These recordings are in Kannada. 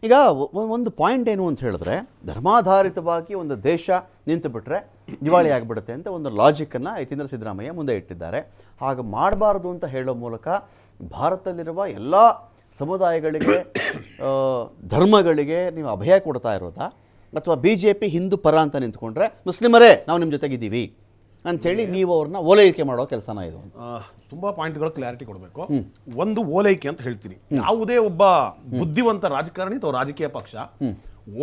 ಈಗ ಒಂದು ಪಾಯಿಂಟ್ ಏನು ಅಂತ ಹೇಳಿದ್ರೆ ಧರ್ಮಾಧಾರಿತವಾಗಿ ಒಂದು ದೇಶ ನಿಂತು ಬಿಟ್ರೆ ದಿವಾಳಿ ಆಗಿಬಿಡುತ್ತೆ ಅಂತ ಒಂದು ಲಾಜಿಕನ್ನು ಯತೀಂದ್ರ ಸಿದ್ದರಾಮಯ್ಯ ಮುಂದೆ ಇಟ್ಟಿದ್ದಾರೆ. ಹಾಗೆ ಮಾಡಬಾರ್ದು ಅಂತ ಹೇಳೋ ಮೂಲಕ ಭಾರತದಲ್ಲಿರುವ ಎಲ್ಲ ಸಮುದಾಯಗಳಿಗೆ ಧರ್ಮಗಳಿಗೆ ನೀವು ಅಭಯ ಕೊಡ್ತಾ ಇರೋದಾ, ಅಥವಾ BJP ಹಿಂದೂ ಪರ ಅಂತ ನಿಂತ್ಕೊಂಡ್ರೆ ಮುಸ್ಲಿಮರೇ ನಾವು ನಿಮ್ಮ ಜೊತೆಗಿದ್ದೀವಿ ಅಂಥೇಳಿ ನೀವು ಅವ್ರನ್ನ ಓಲೈಕೆ ಮಾಡೋ ಕೆಲಸನ ಇದು? ತುಂಬ ಪಾಯಿಂಟ್ಗಳು ಕ್ಲಾರಿಟಿ ಕೊಡಬೇಕು. ಒಂದು ಓಲೈಕೆ ಅಂತ ಹೇಳ್ತೀನಿ. ಯಾವುದೇ ಒಬ್ಬ ಬುದ್ಧಿವಂತ ರಾಜಕಾರಣಿ ಅಥವಾ ರಾಜಕೀಯ ಪಕ್ಷ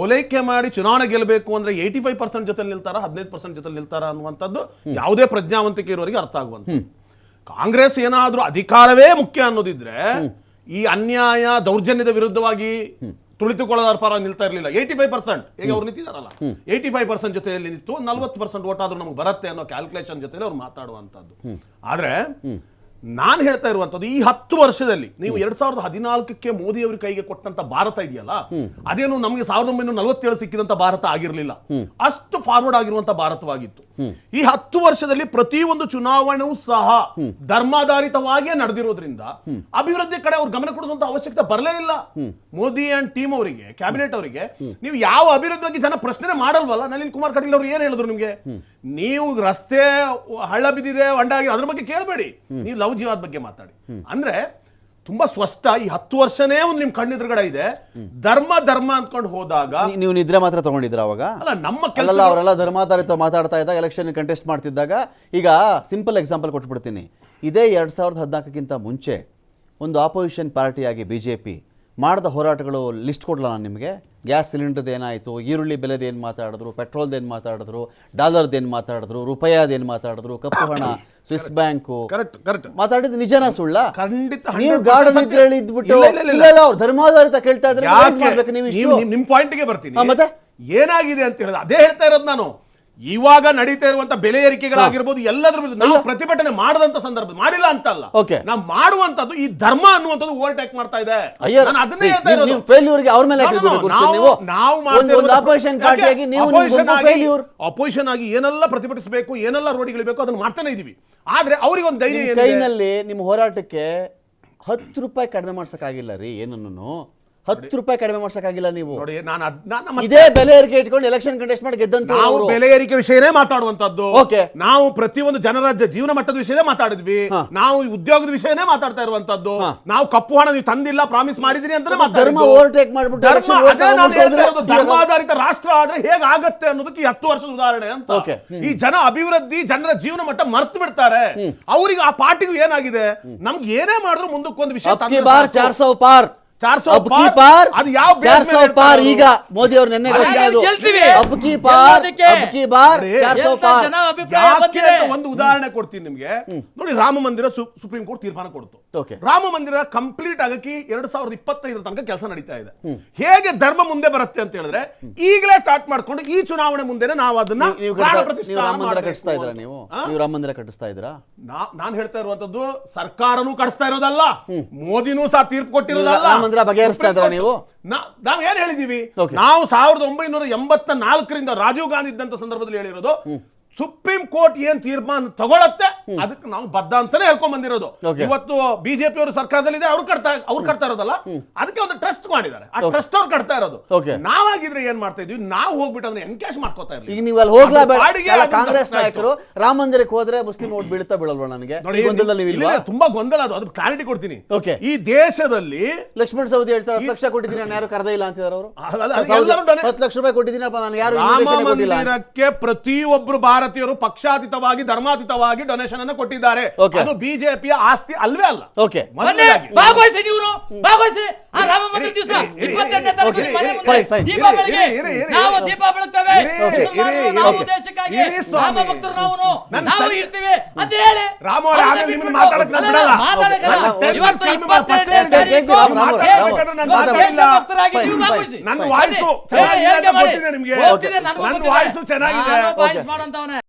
ಓಲೈಕೆ ಮಾಡಿ ಚುನಾವಣೆ ಗೆಲ್ಲಬೇಕು ಅಂದ್ರೆ 85% ಜೊತೆ ನಿಲ್ತಾರ, 15% ಜೊತೆ ನಿಲ್ತಾರ ಅನ್ನುವಂಥದ್ದು ಯಾವುದೇ ಪ್ರಜ್ಞಾವಂತಿಕೆ ಇರೋರಿಗೆ ಅರ್ಥ ಆಗುವಂತ. ಕಾಂಗ್ರೆಸ್ ಏನಾದ್ರೂ ಅಧಿಕಾರವೇ ಮುಖ್ಯ ಅನ್ನೋದಿದ್ರೆ ಈ ಅನ್ಯಾಯ ದೌರ್ಜನ್ಯದ ವಿರುದ್ಧವಾಗಿ ತುಳಿತುಕೊಳ್ಳೋದ್ರ ಪರ ನಿಲ್ತಾ ಇರಲಿಲ್ಲ. 85% ಈಗ ಅವ್ರು ನಿಂತಿದಾರಲ್ಲ, 85% ಜೊತೆಯಲ್ಲಿ ನಿಂತು 40% ಓಟ್ ಆದ್ರೂ ನಮ್ಗೆ ಬರುತ್ತೆ ಅನ್ನೋ ಕ್ಯಾಲ್ಕುಲೇಷನ್ ಜೊತೆಲಿ ಅವ್ರು ಮಾತಾಡುವಂಥದ್ದು. ಆದ್ರೆ ನಾನು ಹೇಳ್ತಾ ಇರುವಂತದ್ದು ಈ 10 ವರ್ಷದಲ್ಲಿ ನೀವು 2014ಕ್ಕೆ ಮೋದಿ ಅವರ ಕೈಗೆ ಕೊಟ್ಟಂತ ಭಾರತ ಇದೆಯಲ್ಲ, ಅದೇನು ನಮಗೆ 1947 ಸಿಕ್ಕಿದಂತ ಭಾರತ ಆಗಿರ್ಲಿಲ್ಲ. ಅಷ್ಟು ಫಾರ್ವರ್ಡ್ ಆಗಿರುವಂತ ಭಾರತವಾಗಿತ್ತು. ಈ 10 ವರ್ಷದಲ್ಲಿ ಪ್ರತಿಯೊಂದು ಚುನಾವಣೆಯೂ ಸಹ ಧರ್ಮಾಧಾರಿತವಾಗಿಯೇ ನಡೆದಿರೋದ್ರಿಂದ ಅಭಿವೃದ್ಧಿ ಕಡೆ ಅವ್ರು ಗಮನ ಕೊಡುವಂತ ಅವಶ್ಯಕತೆ ಬರಲೇ ಇಲ್ಲ. ಮೋದಿ ಅಂಡ್ ಟೀಮ್ ಅವರಿಗೆ, ಕ್ಯಾಬಿನೆಟ್ ಅವರಿಗೆ ನೀವು ಯಾವ ಅಭಿವೃದ್ಧಿ ಬಗ್ಗೆ ಜನ ಪ್ರಶ್ನೆ ಮಾಡಲ್ವಲ್ಲ. ನಳಿನ್ ಕುಮಾರ್ ಕಟೀಲ್ ಅವರು ಏನ್ ಹೇಳಿದ್ರು ನಿಮ್ಗೆ? ನೀವು ರಸ್ತೆ ಹಳ್ಳ ಬಿದ್ದಿದೆ, ಹೊಂಡಾಗಿದೆ, ಅದ್ರ ಬಗ್ಗೆ ಕೇಳಬೇಡಿ, ನೀವು ಲವ್ ಜೀವಾದ ಬಗ್ಗೆ ಮಾತಾಡಿ. ಅಂದ್ರೆ ತುಂಬಾ ಸ್ಪಷ್ಟ. ಈ 10 ವರ್ಷನೇ ಒಂದು ನಿಮ್ ಕಣ್ಣೆದುರುಗಡೆ ಇದೆ. ಧರ್ಮ ಅನ್ಕೊಂಡು ಹೋದಾಗ ನೀವು ನಿದ್ರೆ ಮಾತ್ರ ತಗೊಂಡಿದ್ರ ಅವಾಗ? ಅಲ್ಲ, ನಮ್ಮ ಕೆಲಸ ಅವರೆಲ್ಲ ಧರ್ಮಾಧಾರಿತ ಮಾತಾಡ್ತಾ ಇದ್ದಾಗ, ಎಲೆಕ್ಷನ್ ಕಂಟೆಸ್ಟ್ ಮಾಡ್ತಿದ್ದಾಗ. ಈಗ ಸಿಂಪಲ್ ಎಕ್ಸಾಂಪಲ್ ಕೊಟ್ಬಿಡ್ತೀನಿ. ಇದೇ 2014ಕ್ಕಿಂತ ಮುಂಚೆ ಒಂದು ಆಪೋಸಿಷನ್ ಪಾರ್ಟಿಯಾಗಿ BJP ಮಾಡಿದ ಹೋರಾಟಗಳು ಲಿಸ್ಟ್ ಕೊಡಲ್ಲ ನಾನು ನಿಮಗೆ. ಗ್ಯಾಸ್ ಸಿಲಿಂಡರ್ದು ಏನಾಯಿತು, ಈರುಳ್ಳಿ ಬೆಲೆದೇನು ಮಾತಾಡಿದ್ರು, ಪೆಟ್ರೋಲ್ದೇನು ಮಾತಾಡಿದ್ರು, ಡಾಲರ್ದೇನು ಮಾತಾಡಿದ್ರು, ರೂಪಾಯಿದೇನು ಮಾತಾಡಿದ್ರು, ಕಪ್ಪು ಹಣ, ಸ್ವಿಸ್ ಬ್ಯಾಂಕು ಮಾತಾಡಿದ್ದು ನಿಜನಾ ಸುಳ್ಳ? ಖಂಡಿತ. ನೀವು ಗಾಢ ನಿದ್ರೆಯಲ್ಲಿ ಇದ್ಬಿಟ್ಟು ಅವ್ರು ಧರ್ಮಾಧಾರಿತ ಕೇಳ್ತಾ ಇದ್ರೆ ನಿಮ್ ಪಾಯಿಂಟ್ಗೆ ಬರ್ತೀನಿ. ಮತ್ತೆ ಏನಾಗಿದೆ ಅಂತ ಹೇಳಿದ್ರೆ ಅದೇ ಹೇಳ್ತಾ ಇರೋದು ನಾನು. ಇವಾಗ ನಡೀತಾ ಇರುವಂತ ಬೆಲೆ ಏರಿಕೆಗಳಾಗಿರ್ಬೋದು, ಎಲ್ಲದ್ರ ನಾವು ಪ್ರತಿಭಟನೆ ಮಾಡದಂತ ಸಂದರ್ಭ ಮಾಡಿಲ್ಲ ಅಂತ ಅಲ್ಲ, ನಾವು ಮಾಡುವಂತದ್ದು ಈ ಧರ್ಮ ಅನ್ನುವಂಥದ್ದು ಓವರ್ಟೇಕ್ ಮಾಡ್ತಾ ಇದೆ. ಅದನ್ನೇ ಹೇಳ್ತಾ ಇರೋದು. ಅಪೋಸಿಷನ್ ಆಗಿ ಏನೆಲ್ಲ ಪ್ರತಿಭಟಿಸಬೇಕು, ಏನೆಲ್ಲ ರೋಡಿಗಳಿಬೇಕು ಅದನ್ನ ಮಾಡ್ತಾನೆ ಇದೀವಿ. ಆದ್ರೆ ಅವ್ರಿಗೆ ಒಂದು ಧೈರ್ಯ ಕೈನಲ್ಲಿ ನಿಮ್ಮ ಹೋರಾಟಕ್ಕೆ 10 ರೂಪಾಯಿ ಕಡಿಮೆ ಮಾಡ್ಸಕ್ಕಾಗಿಲ್ಲ ರೀ. ಏನನ್ನು 10 ರೂಪಾಯಿ ಕಡಿಮೆ ಮಾಡ್ಸಕ್ಕಾಗಿಲ್ಲ ನೀವು. ನೋಡಿ, ಇದೇ ಬೆಲೆ ಏರಿಕೆ ಇಟ್ಕೊಂಡು ಎಲೆಕ್ಷನ್ ಕಂಟೆಸ್ಟ್ ಮಾಡಿ ಗೆದ್ದಂತ ನಾವು ಬೆಲೆ ಏರಿಕೆ ವಿಷಯನೇ ಮಾತಾಡುವಂತದ್ದು. ನಾವು ಪ್ರತಿಯೊಂದು ಜನರ ಜೀವನ ಮಟ್ಟದ ವಿಷಯನೇ ಮಾತಾಡಿದ್ವಿ. ನಾವು ಉದ್ಯೋಗದ ವಿಷಯನೇ ಮಾತಾಡ್ತಾ ಇರುವಂತದ್ದು. ನಾವು ಕಪ್ಪು ಹಣ ನೀವು ತಂದಿಲ್ಲ, ಪ್ರಾಮಿಸ್ ಮಾಡಿದ್ರಿ ಅಂತ ಧರ್ಮ ಓವರ್ಟೇಕ್ ಮಾಡ್ಬಿಟ್ಟು ಧರ್ಮಾಧಾರಿತ ರಾಷ್ಟ್ರ ಆದ್ರೆ ಹೇಗಾಗತ್ತೆ ಅನ್ನೋದಕ್ಕೆ 10 ವರ್ಷದ ಉದಾಹರಣೆ ಅಂತ. ಈ ಜನ ಅಭಿವೃದ್ಧಿ, ಜನರ ಜೀವನ ಮಟ್ಟ ಮರ್ತು ಬಿಡ್ತಾರೆ. ಅವ್ರಿಗೆ ಆ ಪಾರ್ಟಿಗೂ ಏನಾಗಿದೆ, ನಮ್ಗೆ ಏನೇ ಮಾಡಿದ್ರು ಮುಂದಕ್ಕೊಂದು ವಿಷಯ 400 ಪಾರ್ ಈಗ ಮೋದಿ ಅವರು ನೆನ್ನೆ ಒಂದು ಉದಾಹರಣೆ ಕೊಡ್ತೀನಿ ನಿಮ್ಗೆ. ನೋಡಿ, ರಾಮ ಮಂದಿರ ಸುಪ್ರೀಂ ಕೋರ್ಟ್ ತೀರ್ಮಾನ ಕೊಡ್ತು. ರಾಮ ಮಂದಿರ ಕಂಪ್ಲೀಟ್ ಆಗಕ್ಕೆ 2025 ತನಕ ಕೆಲಸ ನಡೀತಾ ಇದೆ. ಹೇಗೆ ಧರ್ಮ ಮುಂದೆ ಬರುತ್ತೆ ಅಂತ ಹೇಳಿದ್ರೆ ಈಗಲೇ ಸ್ಟಾರ್ಟ್ ಮಾಡ್ಕೊಂಡು ಈ ಚುನಾವಣೆ ಮುಂದೆನೆ ನಾವು ಅದನ್ನ ರಾಮ ಮಂದಿರ ಕಟ್ಟಿಸ್ತಾ ಇದ್ದೀರಾ? ನಾನು ಹೇಳ್ತಾ ಇರುವಂತದ್ದು ಸರ್ಕಾರನೂ ಕಟ್ಟಿಸ್ತಾ ಇರೋದಲ್ಲ, ಮೋದಿನೂ ಸಹ ತೀರ್ಪು ಕೊಟ್ಟಿರೋದಲ್ಲ. ಬಗೆಹರಿಸ್ತಾ ಇದ್ರ ನೀವು? ನಾವ್ ಏನ್ ಹೇಳಿದೀವಿ? ನಾವು 1984ರಿಂದ ರಾಜೀವ್ ಗಾಂಧಿ ಇದ್ದಂತ ಸಂದರ್ಭದಲ್ಲಿ ಹೇಳಿರೋದು, ಸುಪ್ರೀಂ ಕೋರ್ಟ್ ಏನ್ ತೀರ್ಮಾನ ತಗೊಳತ್ತೆ ಅದಕ್ಕೆ ನಾವು ಬದ್ಧ ಅಂತಾನೆ ಹೇಳ್ಕೊಂಡ್ ಬಂದಿರೋದು. ಇವತ್ತು BJP ಅವರು ಸರ್ಕಾರದಲ್ಲಿದೆ, ಅವ್ರು ಕಟ್ತಾ ಇರೋದಲ್ಲ, ಅದಕ್ಕೆ ಒಂದು ಟ್ರಸ್ಟ್ ಮಾಡಿದ್ದಾರೆ. ಆ ಟ್ರಸ್ಟ್ ಅವ್ರು ಕಟ್ತಾ ಇರೋದು. ನಾವಾಗಿದ್ರೆ ಏನ್ ಮಾಡ್ತಾ ಇದೀವಿ, ನಾವು ಹೋಗ್ಬಿಟ್ಟು ಅದನ್ನ ಎನ್ಕ್ಯಾಶ್ ಮಾಡ್ಕೋತಾ ಇರ್ಲಿ. ಈಗ ನೀವು ಅಲ್ಲಿ ಹೋಗ್ಲಾ, ಕಾಂಗ್ರೆಸ್ ನಾಯಕರು ರಾಮ ಮಂದಿರಕ್ಕೆ ಹೋದ್ರೆ ಮುಸ್ಲಿಂ ಓಟ್ ಬೀಳ್ತಾ ಬೀಳಲ್ವಾ? ನನಗೆ ತುಂಬಾ ಗೊಂದಲ ಅದು. ಅದು ಕ್ಲಾರಿಟಿ ಕೊಡ್ತೀನಿ. ಈ ದೇಶದಲ್ಲಿ ಲಕ್ಷ್ಮಣ್ ಸವದಿ ಹೇಳ್ತಾರೆ 10 ಲಕ್ಷ ಕೊಟ್ಟಿದ್ದೀನಿ, ನಾನು ಯಾರು ಕರೆದೇ ಇಲ್ಲ ಅಂತಿದ್ದಾರೆ ಅವರು. 10 ಲಕ್ಷ ರೂಪಾಯಿ ಕೊಟ್ಟಿದ್ದೀನಪ್ಪ, ನಾನು ಯಾರು ಮಂದಿರಕ್ಕೆ ಪ್ರತಿಯೊಬ್ರು ಭಾರತೀಯರು ಪಕ್ಷಾತೀತವಾಗಿ, ಧರ್ಮಾತೀತವಾಗಿ ಡೊನೇಷನ್ ಅನ್ನು ಕೊಟ್ಟಿದ್ದಾರೆ. ಅದು BJPಯ ಆಸ್ತಿ ಅಲ್ವೇ ಅಲ್ಲ. ಭಾಗವಹಿಸಿ, ನೀವು ಭಾಗವಹಿಸಿ. ರಾಮ ಮಂದಿರ ದಿವಸ 28ನೇ ತಾರೀಕು ದೀಪ ಬೆಳಗ್ತೇವೆ, ನಾವು ದೇಶಕ್ಕಾಗಿ ರಾಮ ಭಕ್ತರು ನಾವು ಇರ್ತೀವಿ ಅಂತ ಹೇಳಿ ಇವತ್ತು 27ನೇ ತಾರೀಕು ದೇಶ ಭಕ್ತರಾಗಿ ನೀವು ಭಾಗವಹಿಸಿ. ನನ್ನ ವಾಯ್ಸು ಚೆನ್ನಾಗಿದೆ, ಮಾಡೋಂತವನೇ.